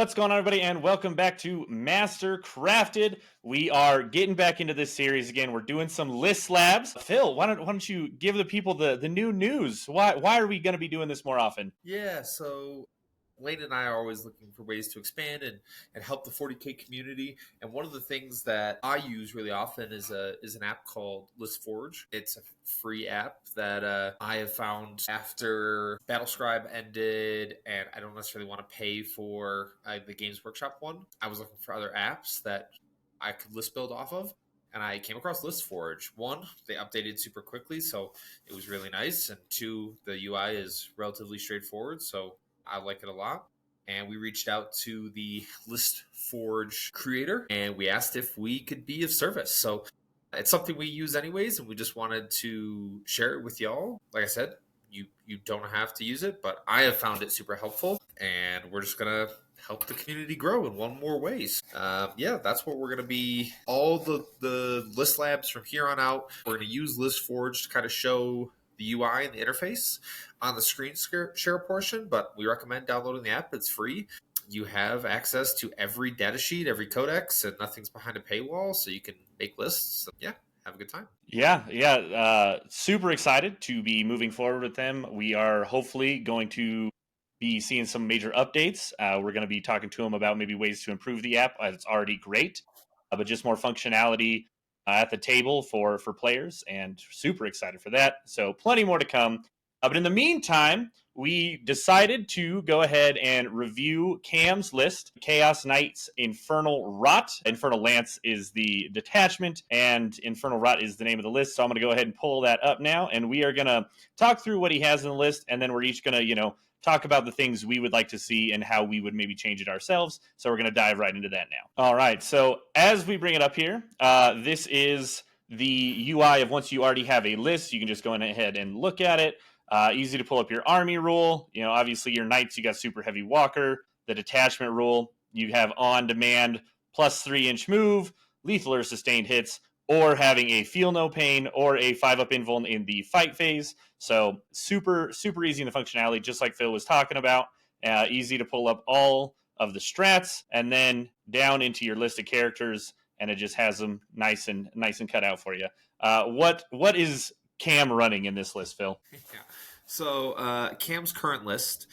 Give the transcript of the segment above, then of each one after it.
What's going on, everybody, and welcome back to Master Crafted. We are getting back into this series again. We're doing some list labs. Phil, why don't you give the people the new news? Why are we going to be doing this more often? Yeah, so Lane and I are always looking for ways to expand and help the 40K community. And one of the things that I use really often is an app called ListForge. It's a free app that I have found after Battlescribe ended, and I don't necessarily want to pay for the Games Workshop one. I was looking for other apps that I could list build off of. And I came across ListForge. One, they updated super quickly, so it was really nice. And two, the UI is relatively straightforward, so I like it a lot. And we reached out to the ListForge creator and we asked if we could be of service. So it's something we use anyways, and we just wanted to share it with y'all. Like I said, you don't have to use it, but I have found it super helpful, and we're just gonna help the community grow in one more ways. That's what we're going to be. All the list labs from here on out, we're going to use ListForge to kind of show the UI and the interface on the screen share portion, but we recommend downloading the app. It's free. You have access to every data sheet, every codex, and nothing's behind a paywall, so you can make lists. So, yeah, have a good time. Super excited to be moving forward with them. We are hopefully going to be seeing some major updates. We're going to be talking to them about maybe ways to improve the app. It's already great, but just more functionality at the table for players, and super excited for that. So plenty more to come. But in the meantime, we decided to go ahead and review Cam's list. Chaos Knight's Infernal Rot. Infernal Lance is the detachment, and Infernal Rot is the name of the list. So I'm going to go ahead and pull that up now, and we are going to talk through what he has in the list, and then we're each going to, talk about the things we would like to see and how we would maybe change it ourselves. So we're going to dive right into that now. All right. So as we bring it up here, this is the UI of once you already have a list. You can just go ahead and look at it. Easy to pull up your army rule. Obviously your knights, you got super heavy walker. The detachment rule, you have on demand plus 3-inch move, lethal or sustained hits, or having a feel no pain or a 5-up invuln in the fight phase. So super, super easy in the functionality, just like Phil was talking about. Easy to pull up all of the strats and then down into your list of characters, and it just has them nice and cut out for you. What is Cam running in this list, Phil? Yeah. So Cam's current list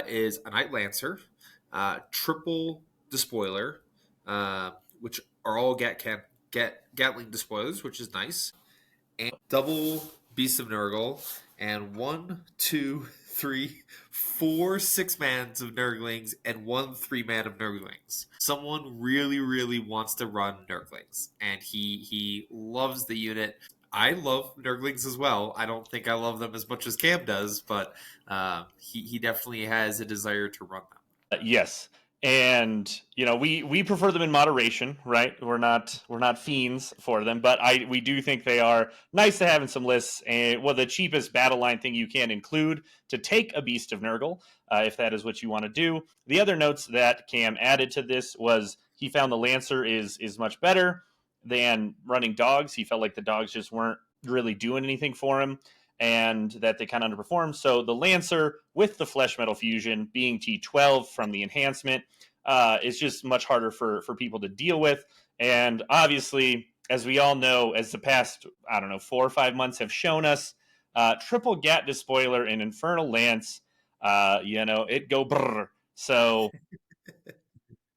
is a Knight Lancer, triple Despoiler, which are all Gatling Despoilers, which is nice, and double Beast of Nurgle, and 1, 2, 3, 4 6-mans of Nurglings, and 1 3-man of Nurglings. Someone really, really wants to run Nurglings, and he loves the unit. I love Nurglings as well. I don't think I love them as much as Cam does, but he definitely has a desire to run them. Yes. And we prefer them in moderation, right? We're not fiends for them, but we do think they are nice to have in some lists. And the cheapest battle line thing you can include to take a Beast of Nurgle, if that is what you want to do. The other notes that Cam added to this was he found the Lancer is much better than running dogs. He felt like the dogs just weren't really doing anything for him, and that they kind of underperformed. So the Lancer with the Flesh Metal Fusion being T12 from the enhancement is just much harder for people to deal with. And obviously, as we all know, as the past, 4 or 5 months have shown us, triple Gat Despoiler and Infernal Lance, it go brrr. So,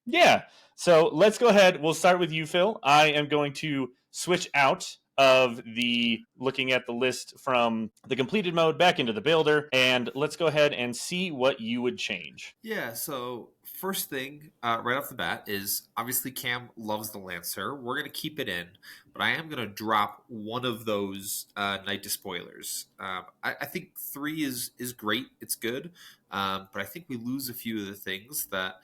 yeah. So let's go ahead. We'll start with you, Phil. I am going to switch out of the looking at the list from the completed mode back into the builder, and let's go ahead and see what you would change. Yeah, so first thing right off the bat is obviously Cam loves the Lancer. We're going to keep it in, but I am going to drop one of those Knight Despoilers. I think 3 is great. It's good, but I think we lose a few of the things that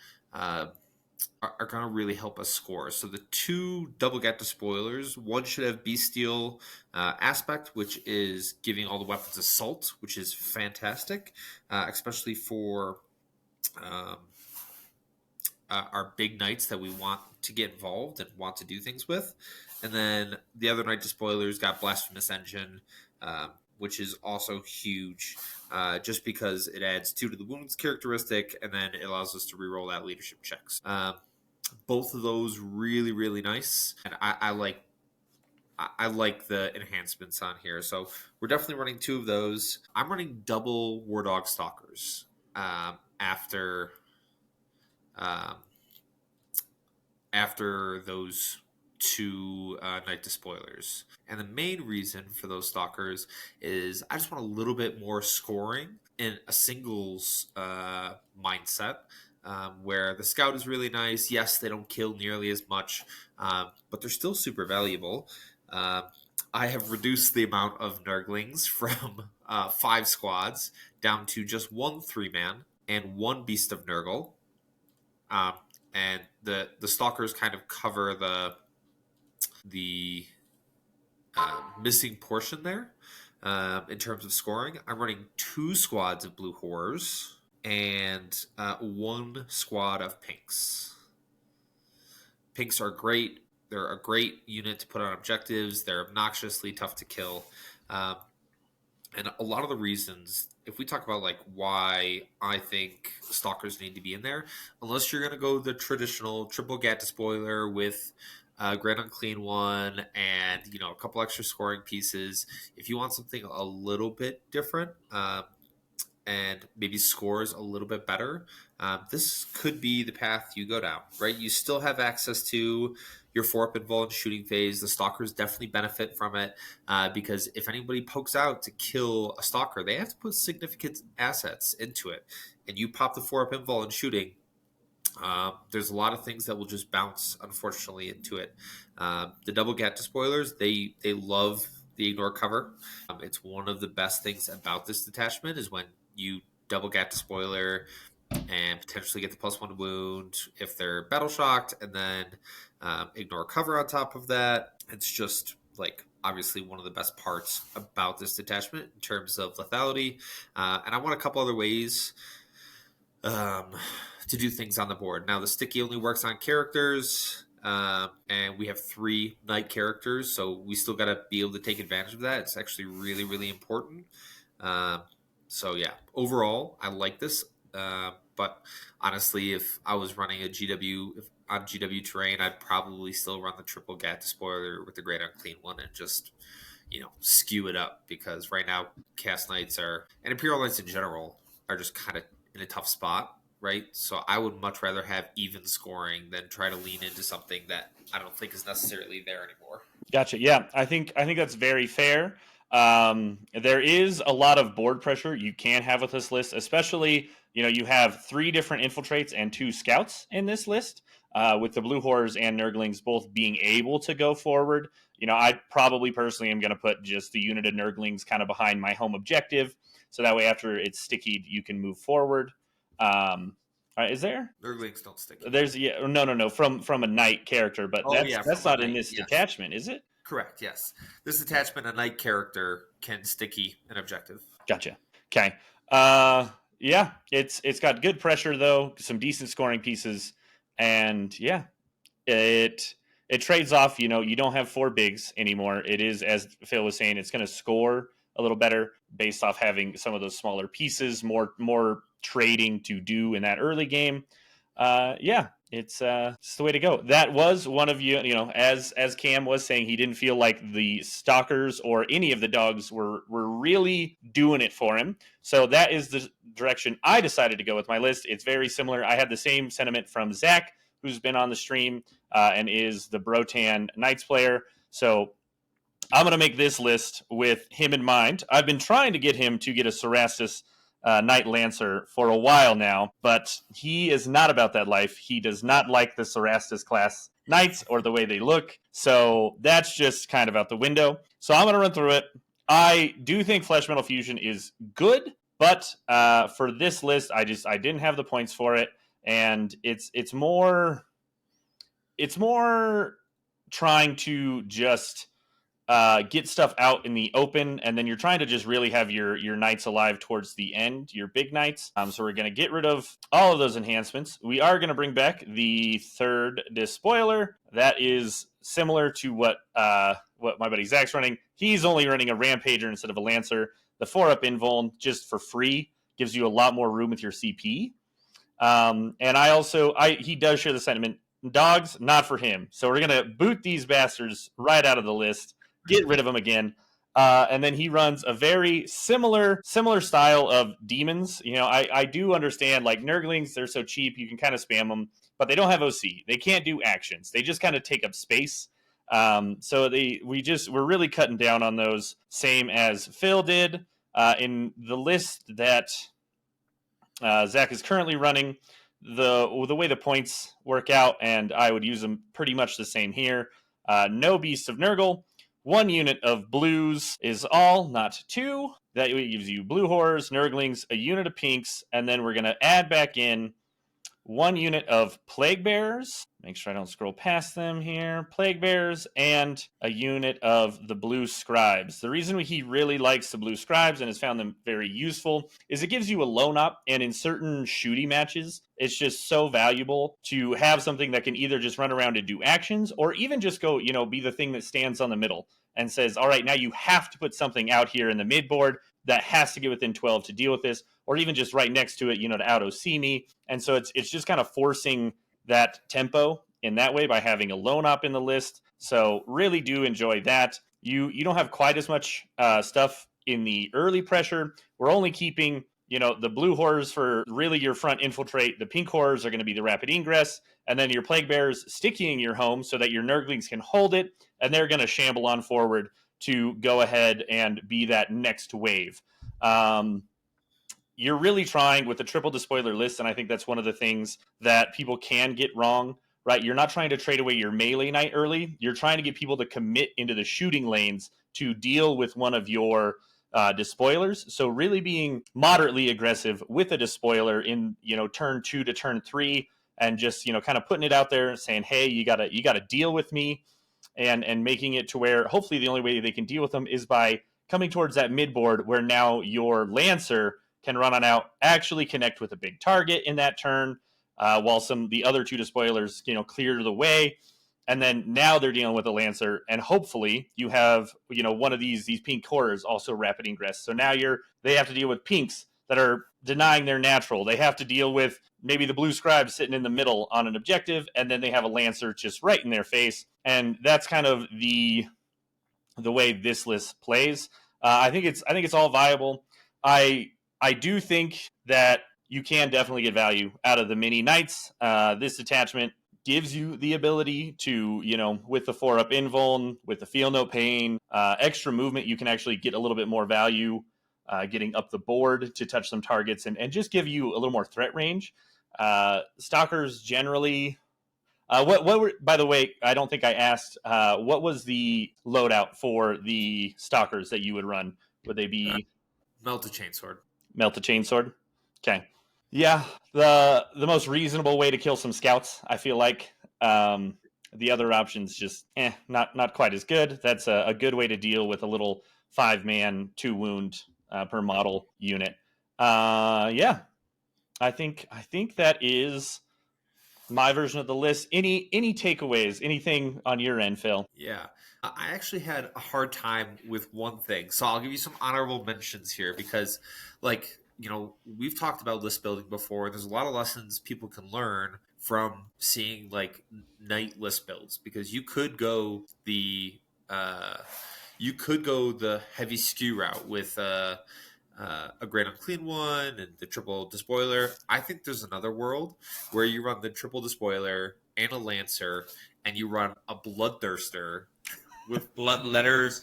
are going to really help us score. So the 2 double Gat Despoilers, one should have Bestial aspect, which is giving all the weapons assault, which is fantastic, especially for our big knights that we want to get involved and want to do things with. And then the other Knight Despoilers got Blasphemous Engine, which is also huge, just because it adds 2 to the wounds characteristic, and then it allows us to reroll that leadership checks. Both of those really, really nice, and I like the enhancements on here. So we're definitely running 2 of those. I'm running double War Dog Stalkers after those 2 Night Despoilers. And the main reason for those Stalkers is I just want a little bit more scoring in a singles mindset. Where the Scout is really nice. Yes, they don't kill nearly as much, but they're still super valuable. I have reduced the amount of Nurglings from 5 squads down to just 1 3-man and 1 Beast of Nurgle. And the Stalkers kind of cover the missing portion there in terms of scoring. I'm running 2 squads of Blue Horrors and 1 squad of Pinks. Pinks are great. They're a great unit to put on objectives. They're obnoxiously tough to kill. And a lot of the reasons, if we talk about like why I think Stalkers need to be in there, unless you're going to go the traditional triple Gat Despoiler with Great Unclean one and, you know, a couple extra scoring pieces, if you want something a little bit different, and maybe scores a little bit better, this could be the path you go down, right? You still have access to your 4-up involved shooting phase. The Stalkers definitely benefit from it because if anybody pokes out to kill a Stalker, they have to put significant assets into it. And you pop the 4-up involved and shooting, there's a lot of things that will just bounce, unfortunately, into it. The double Gat Despoilers, they love the ignore cover. It's one of the best things about this detachment is when you double Gat Despoiler and potentially get the +1 wound if they're battle shocked, and then ignore cover on top of that. It's just like obviously one of the best parts about this detachment in terms of lethality. And I want a couple other ways to do things on the board. Now the sticky only works on characters. And we have 3 night characters, so we still got to be able to take advantage of that. It's actually really, really important. So yeah, overall, I like this. But honestly, if I was running a GW on GW terrain, I'd probably still run the triple Gat Despoiler with the Great Unclean one and just, you know, skew it up, because right now Cast Knights and Imperial Knights in general are just kind of in a tough spot. Right, so I would much rather have even scoring than try to lean into something that I don't think is necessarily there anymore. Gotcha. Yeah, I think that's very fair. There is a lot of board pressure you can have with this list, especially, you know, you have 3 different infiltrates and 2 scouts in this list, with the Blue Horrors and Nurglings both being able to go forward. You know, I probably personally am going to put just the unit of Nurglings kind of behind my home objective, so that way after it's stickied, you can move forward. Is there? Nurglings don't stick. There's no from a knight character, but that's not in this detachment, is it? Correct. Yes, this attachment, a knight character can sticky an objective. Gotcha. Okay. Yeah, it's got good pressure though, some decent scoring pieces, and yeah, it trades off. You know, you don't have 4 bigs anymore. It is, as Phil was saying, it's going to score a little better based off having some of those smaller pieces, more trading to do in that early game. Yeah, it's the way to go. That was one of you know, as Cam was saying, he didn't feel like the Stalkers or any of the dogs were really doing it for him. So that is the direction I decided to go with my list. It's very similar. I had the same sentiment from Zach, who's been on the stream and is the Brotan Knights player. So I'm going to make this list with him in mind. I've been trying to get him to get a Cerastus Knight Lancer for a while now, but he is not about that life. He does not like the Cerastus class Knights or the way they look, so that's just kind of out the window. So I'm going to run through it. I do think Flesh Metal Fusion is good, but for this list, I didn't have the points for it, and it's more trying to just get stuff out in the open, and then you're trying to just really have your knights alive towards the end, your big knights. So we're going to get rid of all of those enhancements. We are going to bring back the 3rd Despoiler. That is similar to what what my buddy Zach's running. He's only running a Rampager instead of a Lancer. The 4-up invuln, just for free, gives you a lot more room with your CP. And he does share the sentiment. Dogs, not for him. So we're gonna boot these bastards right out of the list, get rid of them again. And then he runs a very similar style of demons. I do understand, like, Nurglings, they're so cheap, you can kind of spam them, but they don't have OC. They can't do actions. They just kind of take up space. So we're really cutting down on those, same as Phil did in the list that Zach is currently running. The way the points work out, and I would use them pretty much the same here. No Beast of Nurgle. 1 unit of blues is all, not 2. That gives you blue horrors, Nurglings, a unit of pinks, and then we're going to add back in 1 unit of plague bearers. Make sure I don't scroll past them here. Plague bearers and a unit of the blue scribes. The reason he really likes the blue scribes and has found them very useful is it gives you a lone up, and in certain shooty matches, it's just so valuable to have something that can either just run around and do actions, or even just go, be the thing that stands on the middle and says, all right, now you have to put something out here in the mid board that has to get within 12 to deal with this, or even just right next to it, to out-OC me. And so it's just kind of forcing that tempo in that way by having a lone op in the list. So really do enjoy that. You don't have quite as much stuff in the early pressure. We're only keeping, the blue horrors for really your front infiltrate. The pink horrors are going to be the rapid ingress, and then your plague bearers sticking your home so that your Nurglings can hold it, and they're going to shamble on forward to go ahead and be that next wave. You're really trying with the triple despoiler list, and I think that's one of the things that people can get wrong, right? You're not trying to trade away your melee knight early. You're trying to get people to commit into the shooting lanes to deal with one of your despoilers. So really being moderately aggressive with a despoiler in, turn 2 to turn 3, and just, kind of putting it out there saying, hey, you gotta deal with me, and making it to where hopefully the only way they can deal with them is by coming towards that mid board where now your Lancer can run on out, actually connect with a big target in that turn, while the other 2 despoilers, clear the way. And then now they're dealing with a Lancer, and hopefully you have, one of these pink horrors also rapid ingress. So now they have to deal with pinks that are denying their natural. They have to deal with maybe the blue scribe sitting in the middle on an objective, and then they have a Lancer just right in their face. And that's kind of the way this list plays. I think it's all viable. I do think that you can definitely get value out of the mini knights. This attachment gives you the ability to, with the 4-up invuln, with the feel no pain, extra movement, you can actually get a little bit more value getting up the board to touch some targets and just give you a little more threat range. Stalkers generally... what were, by the way, I don't think I asked, what was the loadout for the stalkers that you would run? Would they be... Melt a chainsword. Melt a chainsword? Okay. Yeah, the most reasonable way to kill some scouts, I feel like. The other options just, not quite as good. That's a good way to deal with a little 5-man, 2 wound per model unit. Yeah, I think that is my version of the list. Any takeaways? Anything on your end, Phil? Yeah. I actually had a hard time with one thing. So I'll give you some honorable mentions here because, we've talked about list building before. There's a lot of lessons people can learn from seeing night list builds, because you could go the heavy skew route with a Great Unclean One and the triple despoiler. I think there's another world where you run the triple despoiler and a Lancer, and you run a Bloodthirster with blood letters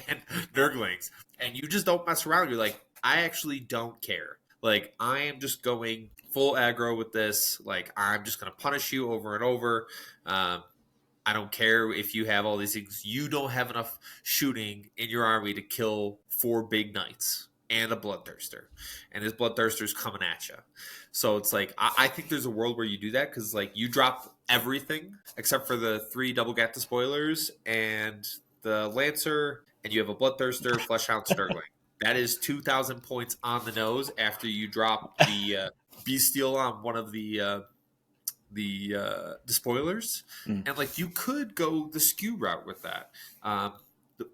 and Nurglings, and you just don't mess around. You're like, I actually don't care. I am just going full aggro with this. I'm just going to punish you over and over. I don't care if you have all these things. You don't have enough shooting in your army to kill 4 big knights and a Bloodthirster, and his Bloodthirster's coming at you. So it's I think there's a world where you do that, because you drop everything except for the 3 double gap despoilers and the Lancer, and you have a Bloodthirster, Fleshhound, Nurgling. That is 2,000 points on the nose after you drop the Bestial on one of the despoilers. And you could go the skew route with that.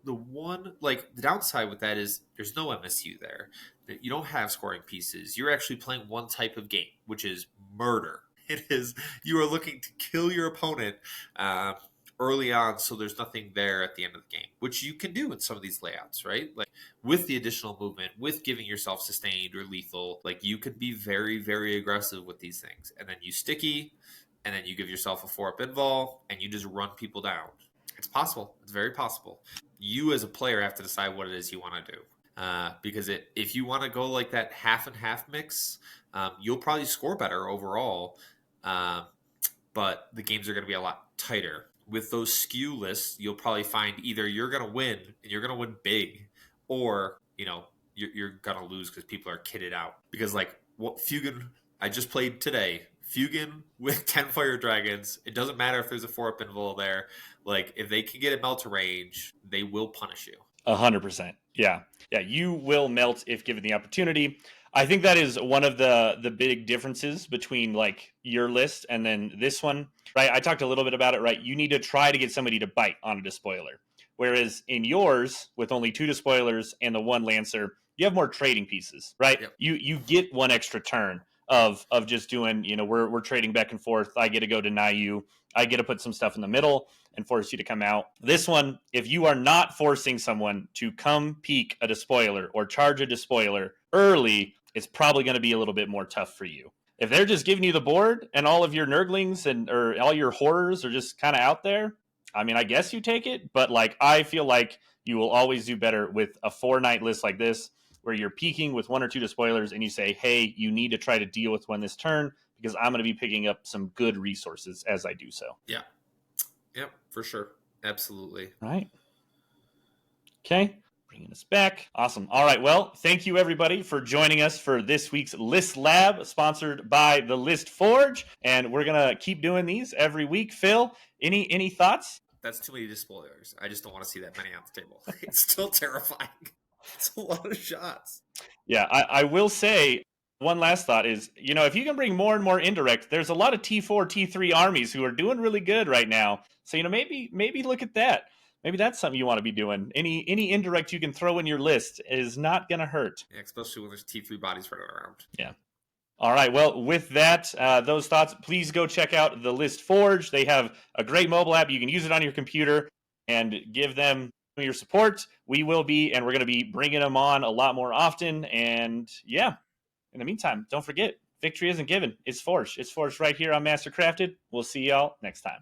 The one, like, the downside with that is there's no MSU there. You don't have scoring pieces. You're actually playing one type of game, which is murder. It is, you are looking to kill your opponent uh, early on, so there's nothing there at the end of the game, which you can do in some of these layouts, right? Like, with the additional movement, with giving yourself sustained or lethal, like, you can be very, very aggressive with these things. And then you sticky, and then you give yourself a 4-up invul, and you just run people down. It's possible. It's very possible. You as a player have to decide what it is you want to do. Because if you want to go like that half and half mix, you'll probably score better overall. But the games are going to be a lot tighter. With those skew lists, you'll probably find either you're going to win and you're going to win big, or you're going to lose because people are kitted out. Because like what Fugan I just played today, Fugan with 10 fire dragons, it doesn't matter if there's a 4-up invul there. Like, if they can get it melt to range, they will punish you. 100%. Yeah. Yeah. You will melt if given the opportunity. I think that is one of the big differences between like your list and then this one, right? I talked a little bit about it, right? You need to try to get somebody to bite on a despoiler. Whereas in yours, with only 2 despoilers and the 1 lancer, you have more trading pieces, right? Yep. You get 1 extra turn of just doing, we're trading back and forth. I get to go deny you. I get to put some stuff in the middle and force you to come out. This one, if you are not forcing someone to come peek a despoiler or charge a despoiler early, it's probably going to be a little bit more tough for you. If they're just giving you the board and all of your nurglings or all your horrors are just kind of out there, I mean, I guess you take it, but like I feel like you will always do better with a 4-night list like this, where you're peaking with 1 or 2 despoilers and you say, hey, you need to try to deal with one this turn because I'm going to be picking up some good resources as I do so. Yeah. Yep, for sure. Absolutely. Right. Okay. Bringing us back. Awesome. All right. Well, thank you everybody for joining us for this week's List Lab, sponsored by the List Forge. And we're going to keep doing these every week. Phil, any thoughts? That's too many despoilers. I just don't want to see that many on the table. It's still terrifying. It's a lot of shots. Yeah, I will say one last thought is, if you can bring more and more indirect, there's a lot of T4, T3 armies who are doing really good right now. So, maybe look at that. Maybe that's something you want to be doing. Any indirect you can throw in your list is not going to hurt. Yeah, especially when there's T3 bodies running around. Yeah. All right. Well, with that, those thoughts, please go check out the List Forge. They have a great mobile app. You can use it on your computer and give them your support. We will be, and we're going to be bringing them on a lot more often. And yeah, in the meantime, don't forget, victory isn't given. It's forged. It's forged right here on Mastercrafted. We'll see y'all next time.